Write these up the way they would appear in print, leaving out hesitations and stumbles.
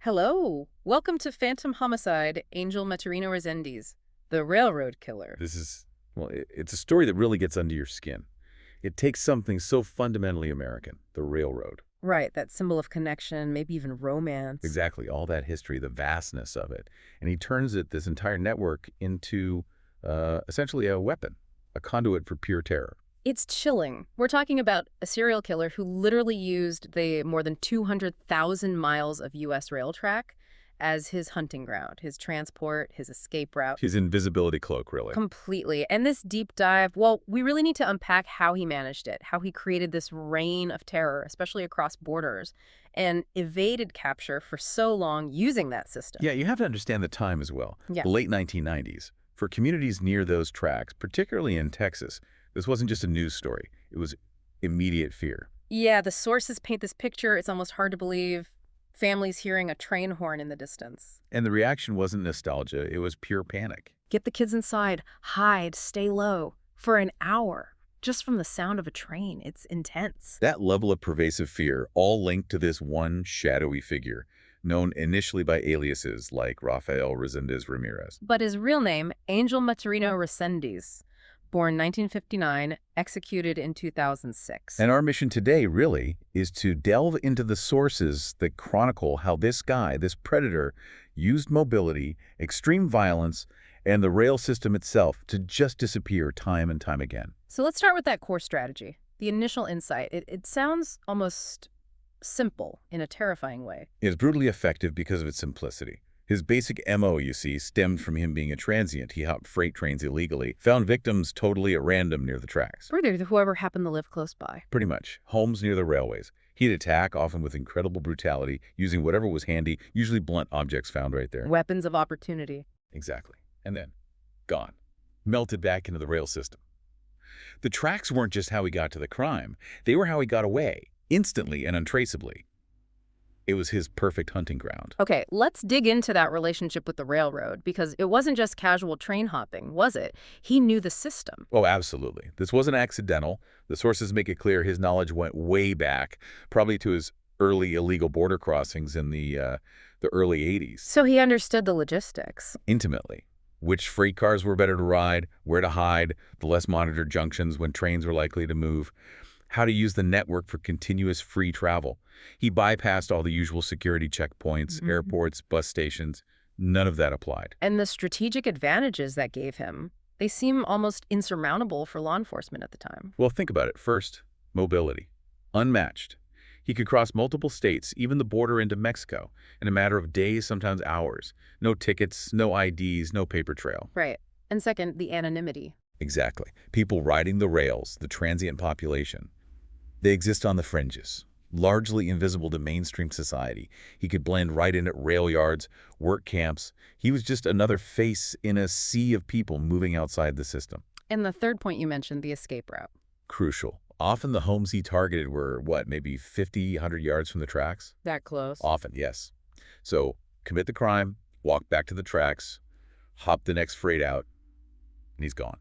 Hello. Welcome to Phantom Homicide, Angel Maturino Reséndiz, the railroad killer. It's a story that really gets under your skin. It takes something so fundamentally American, the railroad. Right, that symbol of connection, maybe even romance. Exactly, all that history, the vastness of it. And he turns this entire network into essentially a weapon, a conduit for pure terror. It's chilling. We're talking about a serial killer who literally used the more than 200,000 miles of U.S. rail track as his hunting ground, his transport, his escape route. His invisibility cloak, really. Completely. And this deep dive, well, we really need to unpack how he managed it, how he created this reign of terror, especially across borders, and evaded capture for so long using that system. Yeah, you have to understand the time as well. Yeah. The late 1990s. For communities near those tracks, particularly in Texas, this wasn't just a news story. It was immediate fear. Yeah, the sources paint this picture. It's almost hard to believe. Families hearing a train horn in the distance. And the reaction wasn't nostalgia. It was pure panic. Get the kids inside. Hide. Stay low. For an hour. Just from the sound of a train. It's intense. That level of pervasive fear, all linked to this one shadowy figure, known initially by aliases like Rafael Reséndiz Ramirez. But his real name, Angel Maturino Reséndiz. Born 1959, executed in 2006. And our mission today, really, is to delve into the sources that chronicle how this guy, this predator, used mobility, extreme violence, and the rail system itself to just disappear time and time again. So let's start with that core strategy, the initial insight. It sounds almost simple in a terrifying way. It's brutally effective because of its simplicity. His basic MO, you see, stemmed from him being a transient. He hopped freight trains illegally, found victims totally at random near the tracks. Further, whoever happened to live close by. Pretty much. Homes near the railways. He'd attack, often with incredible brutality, using whatever was handy, usually blunt objects found right there. Weapons of opportunity. Exactly. And then, gone. Melted back into the rail system. The tracks weren't just how he got to the crime. They were how he got away, instantly and untraceably. It was his perfect hunting ground. Okay, let's dig into that relationship with the railroad, because it wasn't just casual train hopping, was it? He knew the system. Oh, absolutely. This wasn't accidental. The sources make it clear his knowledge went way back, probably to his early illegal border crossings in the early 80s. So he understood the logistics. Intimately. Which freight cars were better to ride, where to hide, the less monitored junctions when trains were likely to move, how to use the network for continuous free travel. He bypassed all the usual security checkpoints, airports, bus stations. None of that applied. And the strategic advantages that gave him, they seem almost insurmountable for law enforcement at the time. Well, think about it. First, mobility. Unmatched. He could cross multiple states, even the border into Mexico, in a matter of days, sometimes hours. No tickets, no IDs, no paper trail. Right. And second, the anonymity. Exactly. People riding the rails, the transient population. They exist on the fringes, largely invisible to mainstream society. He could blend right in at rail yards, work camps. He was just another face in a sea of people moving outside the system. And the third point you mentioned, the escape route. Crucial. Often the homes he targeted were, maybe 50, 100 yards from the tracks? That close? Often, yes. So, commit the crime, walk back to the tracks, hop the next freight out, and he's gone.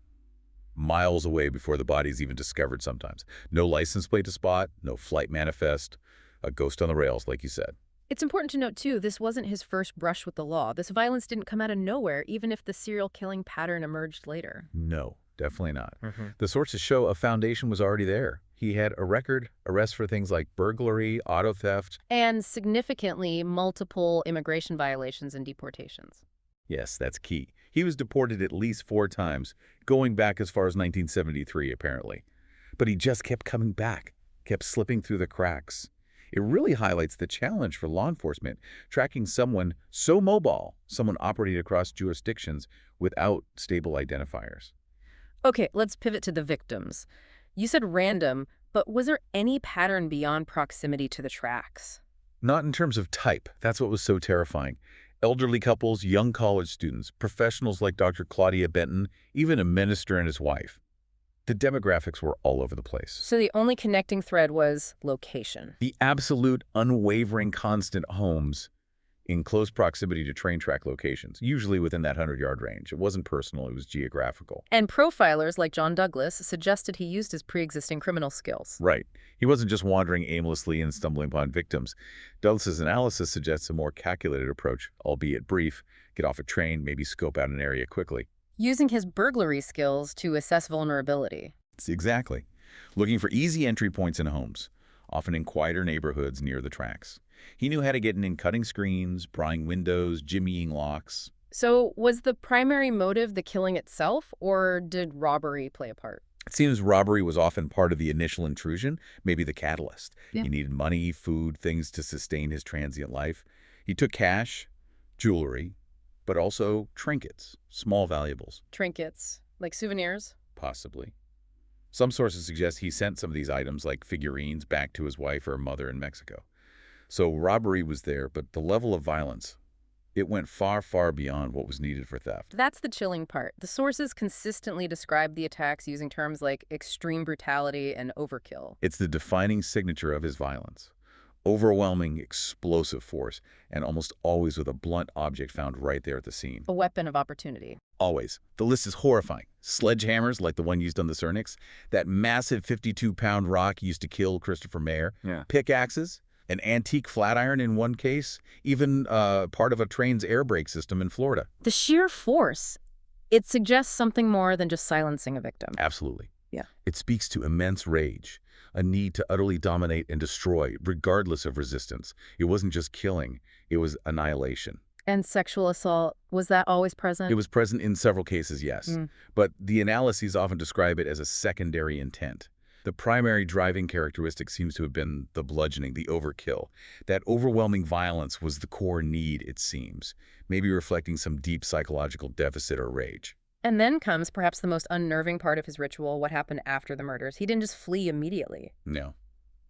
Miles away before the body's even discovered sometimes. No license plate to spot, no flight manifest, a ghost on the rails, like you said. It's important to note, too, this wasn't his first brush with the law. This violence didn't come out of nowhere, even if the serial killing pattern emerged later. No, definitely not. The sources show a foundation was already there. He had a record, arrests for things like burglary, auto theft. And significantly, multiple immigration violations and deportations. Yes, that's key. He was deported at least 4 times, going back as far as 1973, apparently. But he just kept coming back, kept slipping through the cracks. It really highlights the challenge for law enforcement, tracking someone so mobile, someone operating across jurisdictions without stable identifiers. Okay, let's pivot to the victims. You said random, but was there any pattern beyond proximity to the tracks? Not in terms of type. That's what was so terrifying. Elderly couples, young college students, professionals like Dr. Claudia Benton, even a minister and his wife. The demographics were all over the place. So the only connecting thread was location. The absolute, unwavering, constant homes. in close proximity to train track locations, usually within that 100-yard range. It wasn't personal, it was geographical. And profilers like John Douglas suggested he used his pre-existing criminal skills. Right. He wasn't just wandering aimlessly and stumbling upon victims. Douglas's analysis suggests a more calculated approach, albeit brief. Get off a train, maybe scope out an area quickly. Using his burglary skills to assess vulnerability. Exactly. Looking for easy entry points in homes, often in quieter neighborhoods near the tracks. He knew how to get in cutting screens, prying windows, jimmying locks. So was the primary motive the killing itself, or did robbery play a part? It seems robbery was often part of the initial intrusion, maybe the catalyst. Yeah. He needed money, food, things to sustain his transient life. He took cash, jewelry, but also trinkets, small valuables, Trinkets, like souvenirs? possibly. Some sources suggest he sent some of these items, like figurines, back to his wife or mother in Mexico. So robbery was there, but the level of violence, it went far, far beyond what was needed for theft. That's the chilling part. The sources consistently describe the attacks using terms like extreme brutality and overkill. It's the defining signature of his violence. Overwhelming, explosive force, and almost always with a blunt object found right there at the scene. A weapon of opportunity. Always. The list is horrifying. Sledgehammers, like the one used on the Cernix, that massive 52-pound rock used to kill Christopher Mayer, pickaxes, an antique flat iron in one case, even part of a train's air brake system in Florida. The sheer force, it suggests something more than just silencing a victim. Absolutely. Yeah. It speaks to immense rage, a need to utterly dominate and destroy, regardless of resistance. It wasn't just killing, it was annihilation. And sexual assault, was that always present? It was present in several cases, yes. But the analyses often describe it as a secondary intent. The primary driving characteristic seems to have been the bludgeoning, the overkill. That overwhelming violence was the core need, it seems, maybe reflecting some deep psychological deficit or rage. And then comes perhaps the most unnerving part of his ritual, what happened after the murders. He didn't just flee immediately. No.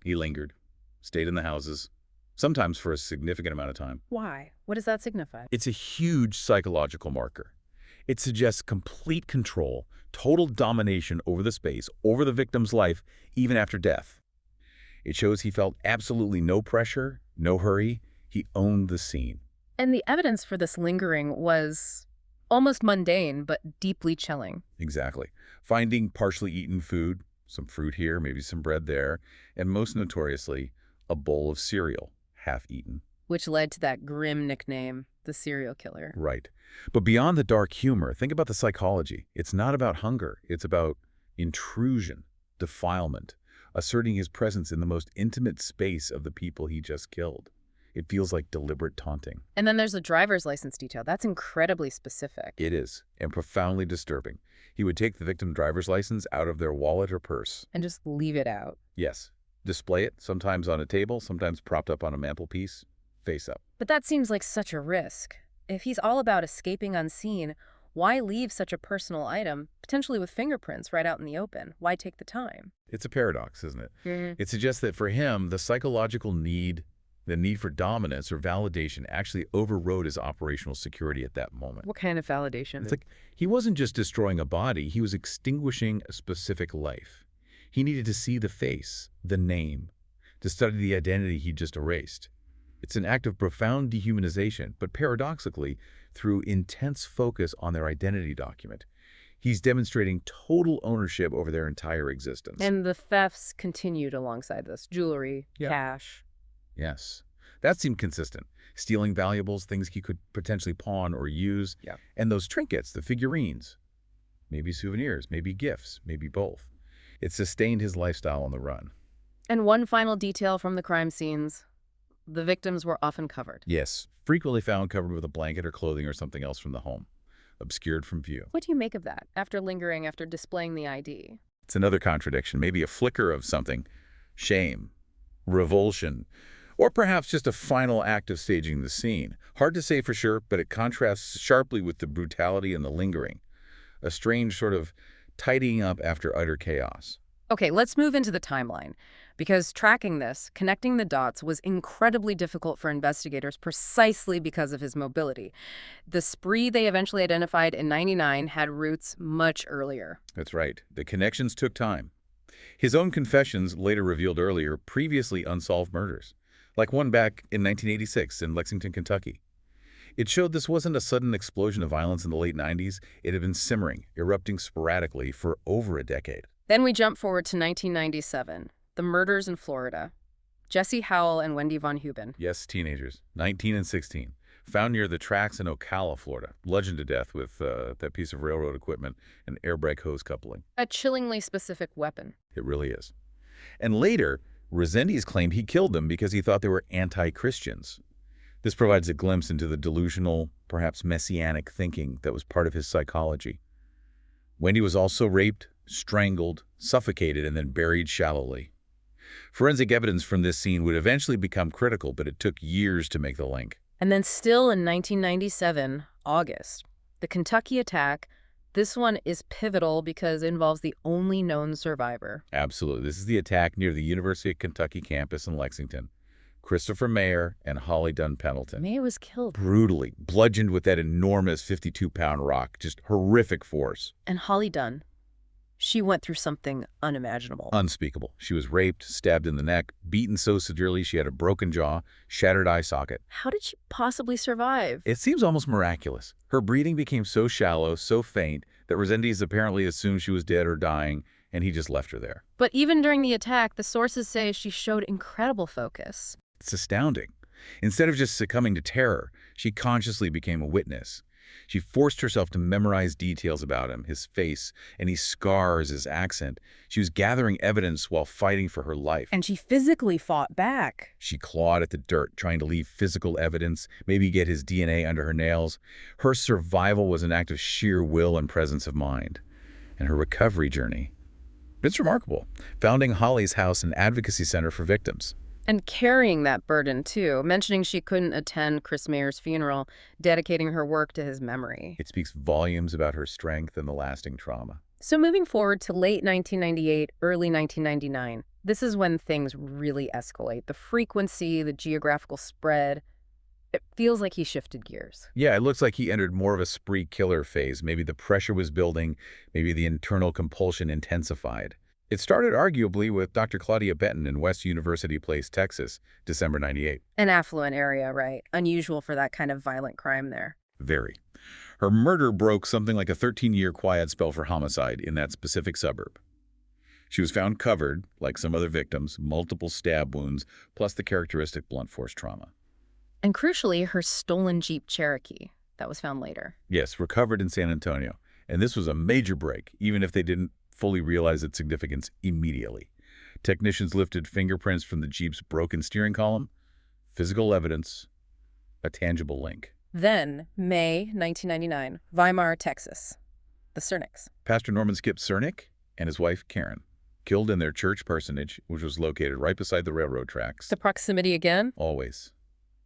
He lingered, stayed in the houses, sometimes for a significant amount of time. Why? What does that signify? It's a huge psychological marker. It suggests complete control, total domination over the space, over the victim's life, even after death. It shows he felt absolutely no pressure, no hurry. He owned the scene. And the evidence for this lingering was almost mundane, but deeply chilling. Exactly. Finding partially eaten food, some fruit here, maybe some bread there, and most notoriously, a bowl of cereal, half-eaten. Which led to that grim nickname, the serial killer. Right. But beyond the dark humor, think about the psychology. It's not about hunger. It's about intrusion, defilement, asserting his presence in the most intimate space of the people he just killed. It feels like deliberate taunting. And then there's the driver's license detail. That's incredibly specific. It is, and profoundly disturbing. He would take the victim's driver's license out of their wallet or purse. And just leave it out. Yes. Display it, sometimes on a table, sometimes propped up on a mantelpiece, face up. But that seems like such a risk. If he's all about escaping unseen, why leave such a personal item, potentially with fingerprints, right out in the open? Why take the time? It's a paradox, isn't it? Mm-hmm. It suggests that for him, the psychological need, the need for dominance or validation actually overrode his operational security at that moment. What kind of validation? It's like he wasn't just destroying a body, he was extinguishing a specific life. He needed to see the face, the name, to study the identity he just erased. It's an act of profound dehumanization, but paradoxically, through intense focus on their identity document, he's demonstrating total ownership over their entire existence. And the thefts continued alongside this. Jewelry, Yeah. cash. Yes. That seemed consistent. Stealing valuables, things he could potentially pawn or use. Yeah. And those trinkets, the figurines. Maybe souvenirs, maybe gifts, maybe both. It sustained his lifestyle on the run. And one final detail from the crime scenes. The victims were often covered. Yes, frequently found covered with a blanket or clothing or something else from the home, obscured from view. What do you make of that, after lingering, after displaying the ID? It's another contradiction, maybe a flicker of something. Shame, revulsion, or perhaps just a final act of staging the scene. Hard to say for sure, but it contrasts sharply with the brutality and the lingering. A strange sort of tidying up after utter chaos. Okay, let's move into the timeline. Because tracking this, connecting the dots, was incredibly difficult for investigators precisely because of his mobility. The spree they eventually identified in '99 had roots much earlier. That's right. The connections took time. His own confessions later revealed earlier previously unsolved murders, like one back in 1986 in Lexington, Kentucky. It showed this wasn't a sudden explosion of violence in the late 90s. It had been simmering, erupting sporadically for over a decade. Then we jump forward to 1997, the murders in Florida. Jesse Howell and Wendy Von Huben. Yes, teenagers, 19 and 16, found near the tracks in Ocala, Florida, bludgeoned to death with that piece of railroad equipment and air brake hose coupling. A chillingly specific weapon. It really is. And later, Reséndiz claimed he killed them because he thought they were anti-Christians. This provides a glimpse into the delusional, perhaps messianic thinking that was part of his psychology. Wendy was also raped, strangled, suffocated, and then buried shallowly. Forensic evidence from this scene would eventually become critical, but it took years to make the link. And then still in 1997, August, the Kentucky attack. This one is pivotal because it involves the only known survivor. Absolutely. This is the attack near the University of Kentucky campus in Lexington. Christopher Mayer and Holly Dunn Pendleton. Mayer was killed. Brutally, bludgeoned with that enormous 52-pound rock. Just horrific force. And Holly Dunn, she went through something unimaginable. Unspeakable. She was raped, stabbed in the neck, beaten so severely she had a broken jaw, shattered eye socket. How did she possibly survive? It seems almost miraculous. Her breathing became so shallow, so faint, that Reséndiz apparently assumed she was dead or dying, and he just left her there. But even during the attack, the sources say she showed incredible focus. It's astounding. Instead of just succumbing to terror, she consciously became a witness. She forced herself to memorize details about him, his face, any scars, his accent. She was gathering evidence while fighting for her life. And she physically fought back. She clawed at the dirt, trying to leave physical evidence, maybe get his DNA under her nails. Her survival was an act of sheer will and presence of mind. And her recovery journey, it's remarkable, founding Holly's House an advocacy center for victims. And carrying that burden, too, mentioning she couldn't attend Chris Mayer's funeral, dedicating her work to his memory. It speaks volumes about her strength and the lasting trauma. So moving forward to late 1998, early 1999, this is when things really escalate. The frequency, the geographical spread, it feels like he shifted gears. Yeah, it looks like he entered more of a spree killer phase. Maybe the pressure was building, maybe the internal compulsion intensified. It started arguably with Dr. Claudia Benton in West University Place, Texas, December 98. An affluent area, right? Unusual for that kind of violent crime there. Very. Her murder broke something like a 13-year quiet spell for homicide in that specific suburb. She was found covered, like some other victims, multiple stab wounds, plus the characteristic blunt force trauma. And crucially, her stolen Jeep Cherokee that was found later. Yes, recovered in San Antonio. And this was a major break, even if they didn't fully realize its significance immediately. Technicians lifted fingerprints from the Jeep's broken steering column, physical evidence, a tangible link. Then, May 1999, Weimar, Texas. The Cernics. Pastor Norman Skip Cernick and his wife Karen, killed in their church parsonage, which was located right beside the railroad tracks. The proximity again? Always.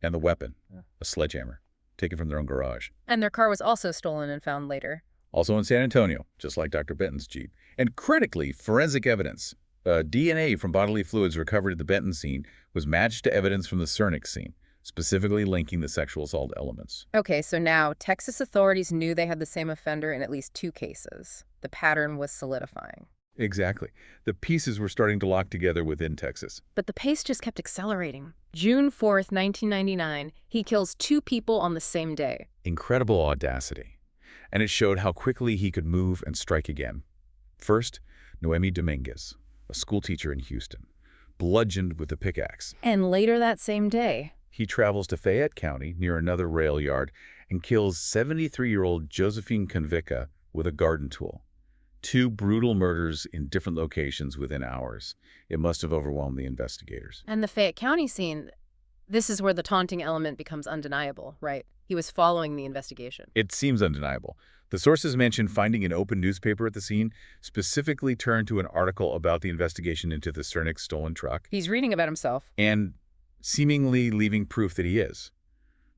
And the weapon, a sledgehammer, taken from their own garage. And their car was also stolen and found later. Also in San Antonio, just like Dr. Benton's Jeep. And critically, forensic evidence. DNA from bodily fluids recovered at the Benton scene was matched to evidence from the Cernick scene, specifically linking the sexual assault elements. Okay, so now Texas authorities knew they had the same offender in at least 2 cases. The pattern was solidifying. Exactly. The pieces were starting to lock together within Texas. But the pace just kept accelerating. June 4th, 1999, he kills 2 people on the same day. Incredible audacity. And it showed how quickly he could move and strike again. First, Noemi Dominguez, a schoolteacher in Houston, bludgeoned with a pickaxe. And later that same day, he travels to Fayette County near another rail yard and kills 73-year-old Josephine Convica with a garden tool. 2 brutal murders in different locations within hours. It must have overwhelmed the investigators. And the Fayette County scene, this is where the taunting element becomes undeniable, right? He was following the investigation. It seems undeniable. The sources mentioned finding an open newspaper at the scene, specifically turned to an article about the investigation into the Cernick stolen truck. He's reading about himself. And seemingly leaving proof that he is.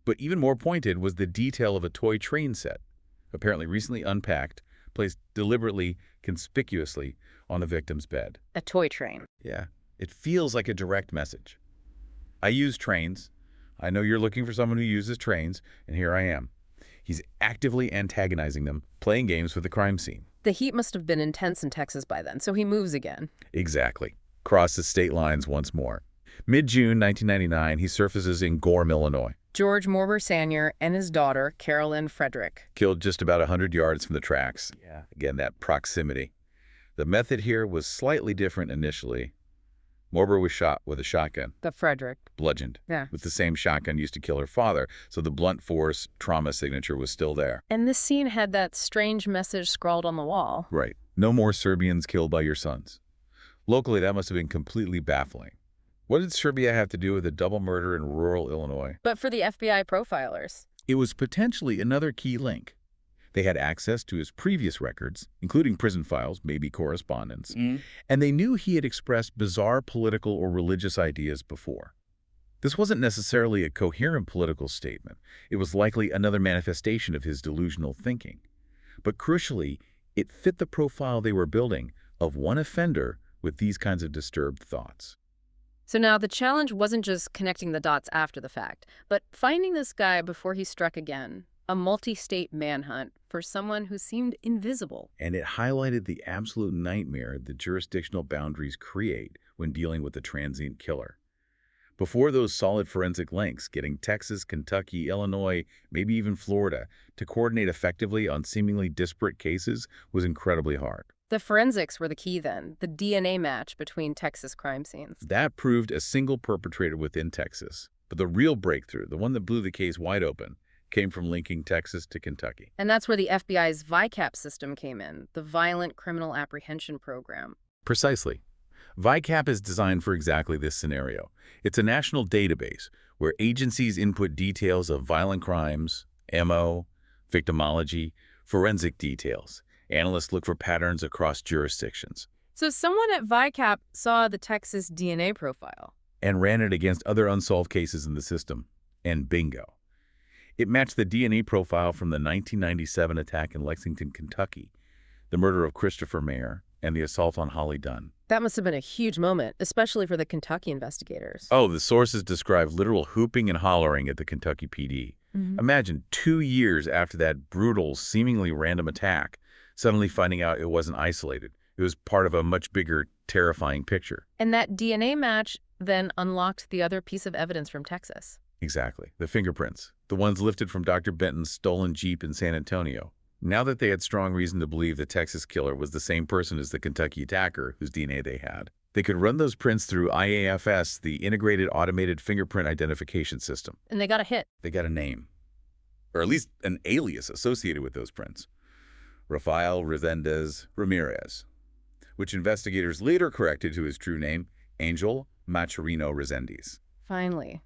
But even more pointed was the detail of a toy train set, apparently recently unpacked, placed deliberately, conspicuously on the victim's bed. A toy train. Yeah, it feels like a direct message. I use trains. I know you're looking for someone who uses trains, and here I am. He's actively antagonizing them, playing games with the crime scene. The heat must have been intense in Texas by then, so he moves again. Exactly. Crosses state lines once more. Mid-June 1999, he surfaces in Gorham, Illinois. George Morber Sanier and his daughter, Carolyn Frederick. Killed just about 100 yards from the tracks. Yeah. Again, that proximity. The method here was slightly different initially. Morber was shot with a shotgun. The Frederick. Bludgeoned. Yeah. With the same shotgun used to kill her father, so the blunt force trauma signature was still there. And this scene had that strange message scrawled on the wall. Right. No more Serbians killed by your sons. Locally, that must have been completely baffling. What did Serbia have to do with a double murder in rural Illinois? But for the FBI profilers, It was potentially another key link. They had access to his previous records, including prison files, maybe correspondence, and they knew he had expressed bizarre political or religious ideas before. This wasn't necessarily a coherent political statement. It was likely another manifestation of his delusional thinking. But crucially, it fit the profile they were building of one offender with these kinds of disturbed thoughts. So now the challenge wasn't just connecting the dots after the fact, but finding this guy before he struck again. A multi-state manhunt for someone who seemed invisible. And it highlighted the absolute nightmare the jurisdictional boundaries create when dealing with a transient killer. Before those solid forensic links, getting Texas, Kentucky, Illinois, maybe even Florida to coordinate effectively on seemingly disparate cases was incredibly hard. The forensics were the key then, the DNA match between Texas crime scenes. That proved a single perpetrator within Texas. But the real breakthrough, the one that blew the case wide open, came from linking Texas to Kentucky. And that's where the FBI's VICAP system came in, the Violent Criminal Apprehension Program. Precisely. VICAP is designed for exactly this scenario. It's a national database where agencies input details of violent crimes, MO, victimology, forensic details. Analysts look for patterns across jurisdictions. So someone at VICAP saw the Texas DNA profile. And ran it against other unsolved cases in the system. And bingo. It matched the DNA profile from the 1997 attack in Lexington, Kentucky, the murder of Christopher Mayer, and the assault on Holly Dunn. That must have been a huge moment, especially for the Kentucky investigators. Oh, the sources describe literal hooping and hollering at the Kentucky PD. Imagine 2 years after that brutal, seemingly random attack, suddenly finding out it wasn't isolated. It was part of a much bigger, terrifying picture. And that DNA match then unlocked the other piece of evidence from Texas. Exactly. The fingerprints. The ones lifted from Dr. Benton's stolen Jeep in San Antonio. Now that they had strong reason to believe the Texas killer was the same person as the Kentucky attacker whose DNA they had, they could run those prints through IAFS, the Integrated Automated Fingerprint Identification System. And they got a hit. They got a name. Or at least an alias associated with those prints. Rafael Reséndiz Ramirez, which investigators later corrected to his true name, Ángel Maturino Reséndiz. Finally.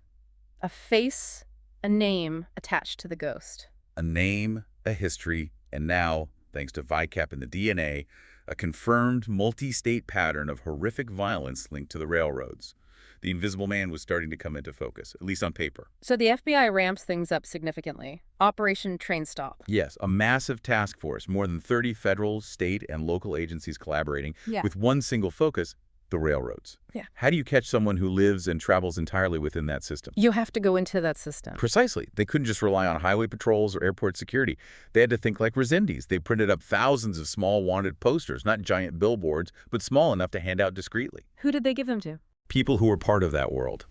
A face, a name attached to the ghost. A name, a history, and now, thanks to VICAP and the DNA, a confirmed multi-state pattern of horrific violence linked to the railroads. The Invisible Man was starting to come into focus, at least on paper. So the FBI ramps things up significantly. Operation Train Stop. Yes, a massive task force, more than 30 federal, state, and local agencies collaborating with one single focus, the railroads. How do you catch someone who lives and travels entirely within that system? You have to go into that system. Precisely. They couldn't just rely on highway patrols or airport security. They had to think like Reséndiz. They printed up thousands of small wanted posters, not giant billboards, but small enough to hand out discreetly. Who did they give them to? People who were part of that world.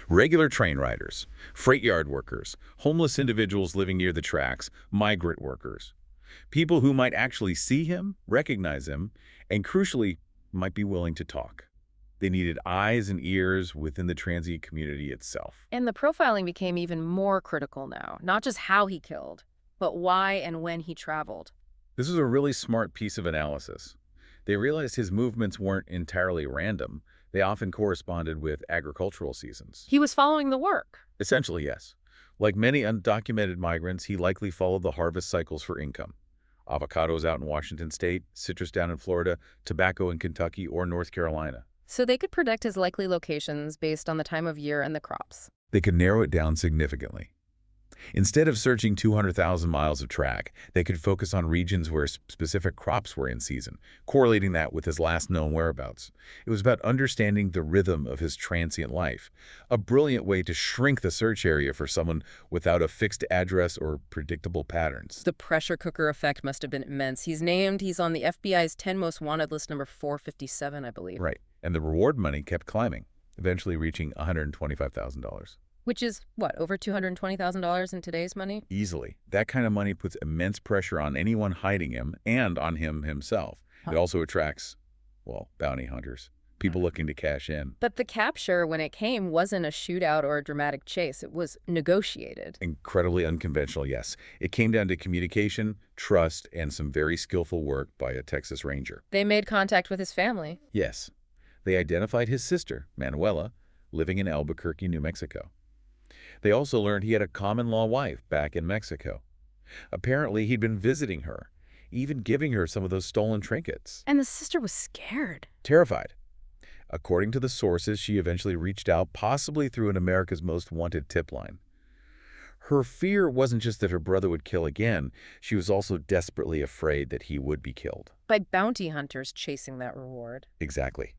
Regular train riders, freight yard workers, homeless individuals living near the tracks, migrant workers. People who might actually see him, recognize him, and crucially, might be willing to talk. They needed eyes and ears within the transient community itself. And the profiling became even more critical now. Not just how he killed, but why and when he traveled. This was a really smart piece of analysis. They realized his movements weren't entirely random. They often corresponded with agricultural seasons. He was following the work. Essentially, yes. Like many undocumented migrants, he likely followed the harvest cycles for income. Avocados out in Washington state, citrus down in Florida, tobacco in Kentucky or North Carolina. So they could predict his likely locations based on the time of year and the crops. They could narrow it down significantly. Instead of searching 200,000 miles of track, they could focus on regions where specific crops were in season, correlating that with his last known whereabouts. It was about understanding the rhythm of his transient life, a brilliant way to shrink the search area for someone without a fixed address or predictable patterns. The pressure cooker effect must have been immense. He's on the FBI's 10 most wanted list, number 457, I believe. Right, and the reward money kept climbing, eventually reaching $125,000. Which is, what, over $220,000 in today's money? Easily. That kind of money puts immense pressure on anyone hiding him and on him himself. It Huh. also attracts, well, bounty hunters, people looking to cash in. But the capture, when it came, wasn't a shootout or a dramatic chase. It was negotiated. Incredibly unconventional, yes. It came down to communication, trust, and some very skillful work by a Texas Ranger. They made contact with his family. Yes. They identified his sister, Manuela, living in Albuquerque, New Mexico. They also learned he had a common-law wife back in Mexico. Apparently, he'd been visiting her, even giving her some of those stolen trinkets. And the sister was scared. Terrified. According to the sources, she eventually reached out, possibly through an America's Most Wanted tip line. Her fear wasn't just that her brother would kill again, she was also desperately afraid that he would be killed. By bounty hunters chasing that reward. Exactly.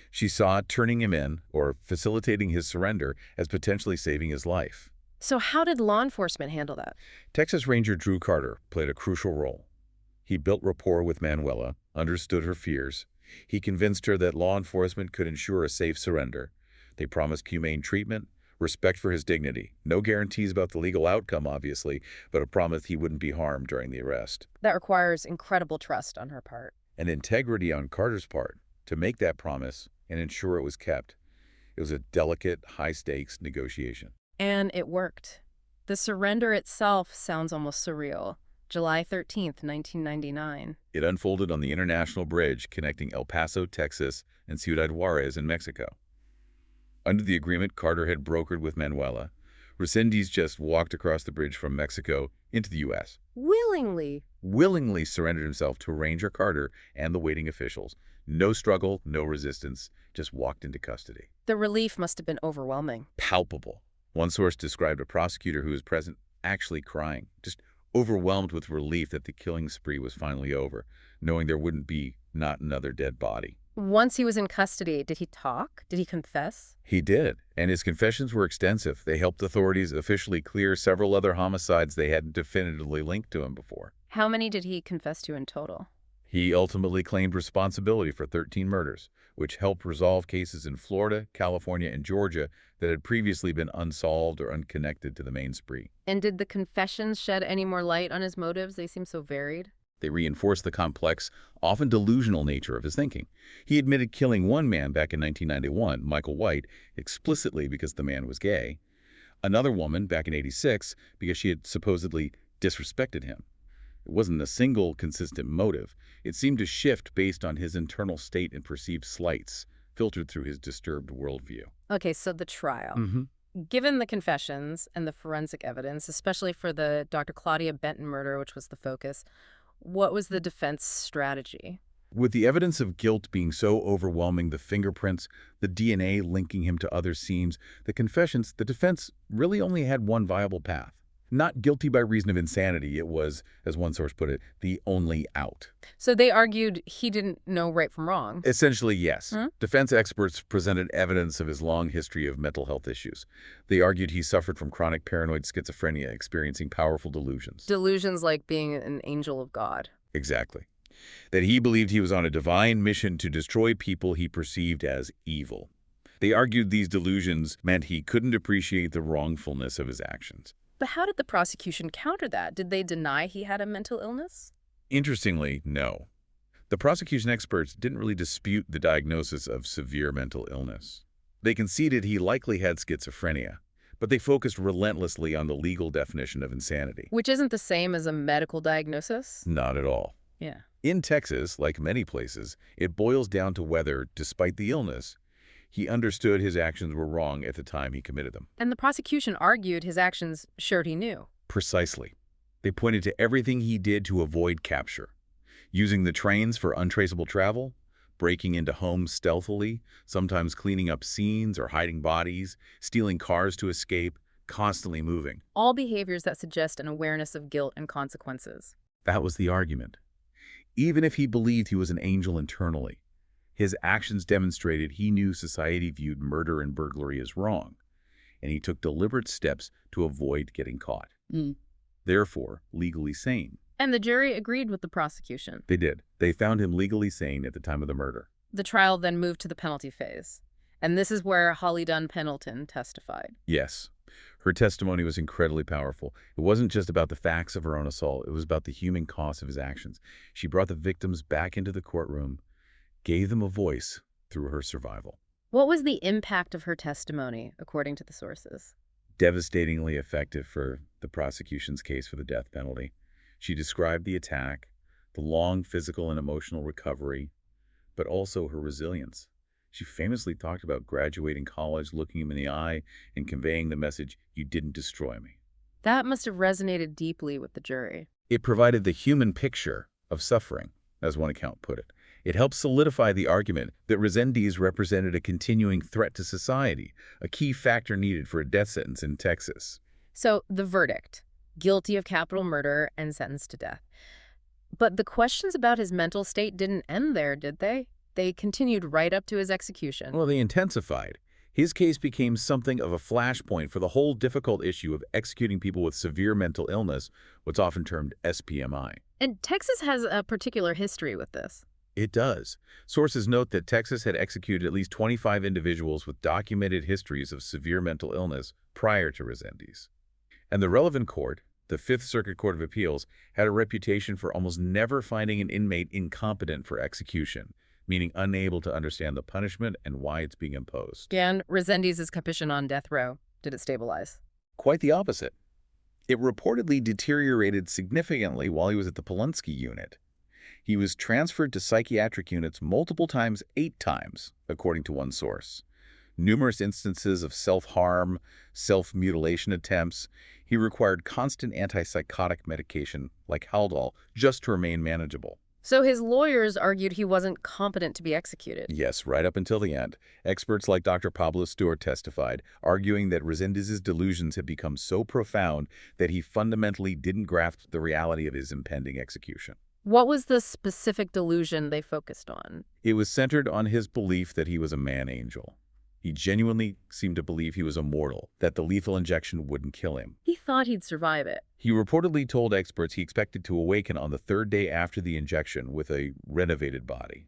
She saw turning him in, or facilitating his surrender, as potentially saving his life. So how did law enforcement handle that? Texas Ranger Drew Carter played a crucial role. He built rapport with Manuela, understood her fears. He convinced her that law enforcement could ensure a safe surrender. They promised humane treatment, respect for his dignity. No guarantees about the legal outcome, obviously, but a promise he wouldn't be harmed during the arrest. That requires incredible trust on her part. And integrity on Carter's part to make that promise and ensure it was kept. It was a delicate, high-stakes negotiation. And it worked. The surrender itself sounds almost surreal. July 13th, 1999. It unfolded on the international bridge connecting El Paso, Texas, and Ciudad Juarez in Mexico. Under the agreement Carter had brokered with Manuela, Reséndiz just walked across the bridge from Mexico into the U.S. Willingly surrendered himself to Ranger Carter and the waiting officials. No struggle, no resistance, just walked into custody. The relief must have been overwhelming. Palpable. One source described a prosecutor who was present actually crying, just overwhelmed with relief that the killing spree was finally over, knowing there wouldn't be not another dead body. Once he was in custody, did he talk? Did he confess? He did, and his confessions were extensive. They helped authorities officially clear several other homicides they hadn't definitively linked to him before. How many did he confess to in total? He ultimately claimed responsibility for 13 murders, which helped resolve cases in Florida, California, and Georgia that had previously been unsolved or unconnected to the main spree. And did the confessions shed any more light on his motives? They seem so varied. They reinforced the complex, often delusional nature of his thinking. He admitted killing one man back in 1991, Michael White, explicitly because the man was gay. Another woman back in '86 because she had supposedly disrespected him. It wasn't a single consistent motive. It seemed to shift based on his internal state and perceived slights, filtered through his disturbed worldview. Okay, so the trial. Mm-hmm. Given the confessions and the forensic evidence, especially for the Dr. Claudia Benton murder, which was the focus, what was the defense strategy? With the evidence of guilt being so overwhelming, the fingerprints, the DNA linking him to other scenes, the confessions, the defense really only had one viable path. Not guilty by reason of insanity, it was, as one source put it, the only out. So they argued he didn't know right from wrong. Essentially, yes. Hmm? Defense experts presented evidence of his long history of mental health issues. They argued he suffered from chronic paranoid schizophrenia, experiencing powerful delusions. Delusions like being an angel of God. Exactly. That he believed he was on a divine mission to destroy people he perceived as evil. They argued these delusions meant he couldn't appreciate the wrongfulness of his actions. But how did the prosecution counter that? Did they deny he had a mental illness? Interestingly, no. The prosecution experts didn't really dispute the diagnosis of severe mental illness. They conceded he likely had schizophrenia, but they focused relentlessly on the legal definition of insanity. Which isn't the same as a medical diagnosis? Not at all. Yeah. In Texas, like many places, it boils down to whether, despite the illness, he understood his actions were wrong at the time he committed them. And the prosecution argued his actions showed he knew. Precisely. They pointed to everything he did to avoid capture. Using the trains for untraceable travel, breaking into homes stealthily, sometimes cleaning up scenes or hiding bodies, stealing cars to escape, constantly moving. All behaviors that suggest an awareness of guilt and consequences. That was the argument. Even if he believed he was an angel internally, his actions demonstrated he knew society viewed murder and burglary as wrong, and he took deliberate steps to avoid getting caught. Therefore, legally sane. And the jury agreed with the prosecution. They did. They found him legally sane at the time of the murder. The trial then moved to the penalty phase. And this is where Holly Dunn Pendleton testified. Yes. Her testimony was incredibly powerful. It wasn't just about the facts of her own assault. It was about the human cost of his actions. She brought the victims back into the courtroom, gave them a voice through her survival. What was the impact of her testimony, according to the sources? Devastatingly effective for the prosecution's case for the death penalty. She described the attack, the long physical and emotional recovery, but also her resilience. She famously talked about graduating college, looking him in the eye, and conveying the message, "You didn't destroy me." That must have resonated deeply with the jury. It provided the human picture of suffering, as one account put it. It helped solidify the argument that Reséndiz represented a continuing threat to society, a key factor needed for a death sentence in Texas. So, the verdict, guilty of capital murder and sentenced to death. But the questions about his mental state didn't end there, did they? They continued right up to his execution. Well, they intensified. His case became something of a flashpoint for the whole difficult issue of executing people with severe mental illness, what's often termed SPMI. And Texas has a particular history with this. It does. Sources note that Texas had executed at least 25 individuals with documented histories of severe mental illness prior to Reséndiz. And the relevant court, the Fifth Circuit Court of Appeals, had a reputation for almost never finding an inmate incompetent for execution, meaning unable to understand the punishment and why it's being imposed. And Reséndiz's condition on death row, did it stabilize? Quite the opposite. It reportedly deteriorated significantly while he was at the Polunsky unit. He was transferred to psychiatric units multiple times, 8 times, according to one source. Numerous instances of self-harm, self-mutilation attempts. He required constant antipsychotic medication, like Haldol, just to remain manageable. So his lawyers argued he wasn't competent to be executed. Yes, right up until the end. Experts like Dr. Pablo Stewart testified, arguing that Reséndiz's delusions had become so profound that he fundamentally didn't grasp the reality of his impending execution. What was the specific delusion they focused on? It was centered on his belief that he was a man-angel. He genuinely seemed to believe he was immortal, that the lethal injection wouldn't kill him. He thought he'd survive it. He reportedly told experts he expected to awaken on the 3rd day after the injection with a renovated body.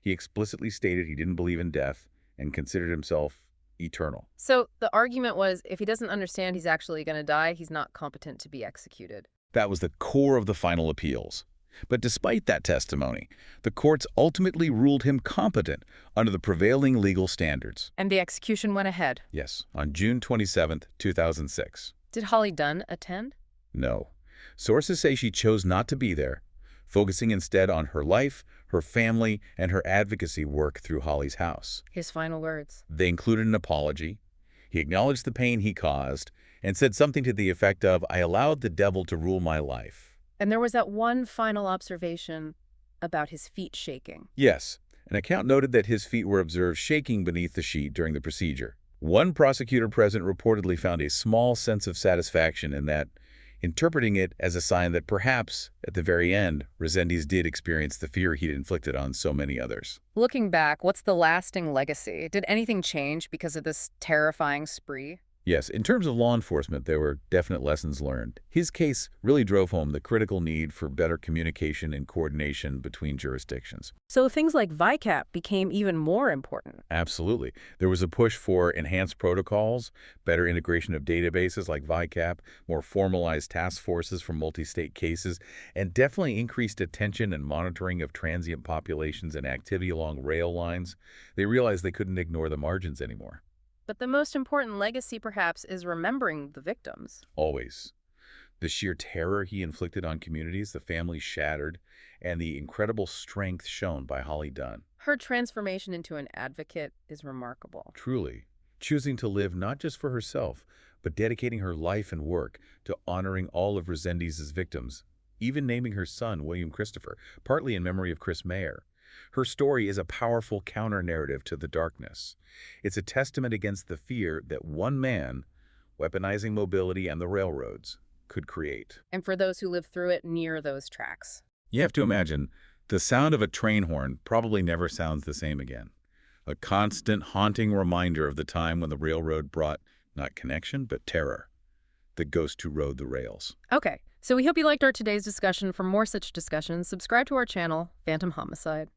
He explicitly stated he didn't believe in death and considered himself eternal. So the argument was, if he doesn't understand he's actually going to die, he's not competent to be executed. That was the core of the final appeals. But despite that testimony, the courts ultimately ruled him competent under the prevailing legal standards. And the execution went ahead. Yes, on June 27, 2006. Did Holly Dunn attend? No. Sources say she chose not to be there, focusing instead on her life, her family, and her advocacy work through Holly's house. His final words. They included an apology. He acknowledged the pain he caused and said something to the effect of, "I allowed the devil to rule my life." And there was that one final observation about his feet shaking. Yes, an account noted that his feet were observed shaking beneath the sheet during the procedure. One prosecutor present reportedly found a small sense of satisfaction in that, interpreting it as a sign that perhaps, at the very end, Reséndiz did experience the fear he'd inflicted on so many others. Looking back, what's the lasting legacy? Did anything change because of this terrifying spree? Yes, in terms of law enforcement, there were definite lessons learned. His case really drove home the critical need for better communication and coordination between jurisdictions. So things like VICAP became even more important. Absolutely. There was a push for enhanced protocols, better integration of databases like VICAP, more formalized task forces for multi-state cases, and definitely increased attention and monitoring of transient populations and activity along rail lines. They realized they couldn't ignore the margins anymore. But the most important legacy, perhaps, is remembering the victims. Always. The sheer terror he inflicted on communities, the families shattered, and the incredible strength shown by Holly Dunn. Her transformation into an advocate is remarkable. Truly, choosing to live not just for herself, but dedicating her life and work to honoring all of Reséndiz's victims, even naming her son William Christopher, partly in memory of Chris Mayer. Her story is a powerful counter-narrative to the darkness. It's a testament against the fear that one man, weaponizing mobility and the railroads, could create. And for those who live through it near those tracks. You have to imagine, the sound of a train horn probably never sounds the same again. A constant, haunting reminder of the time when the railroad brought not connection, but terror. The ghost who rode the rails. Okay, so we hope you liked our today's discussion. For more such discussions, subscribe to our channel, Phantom Homicide.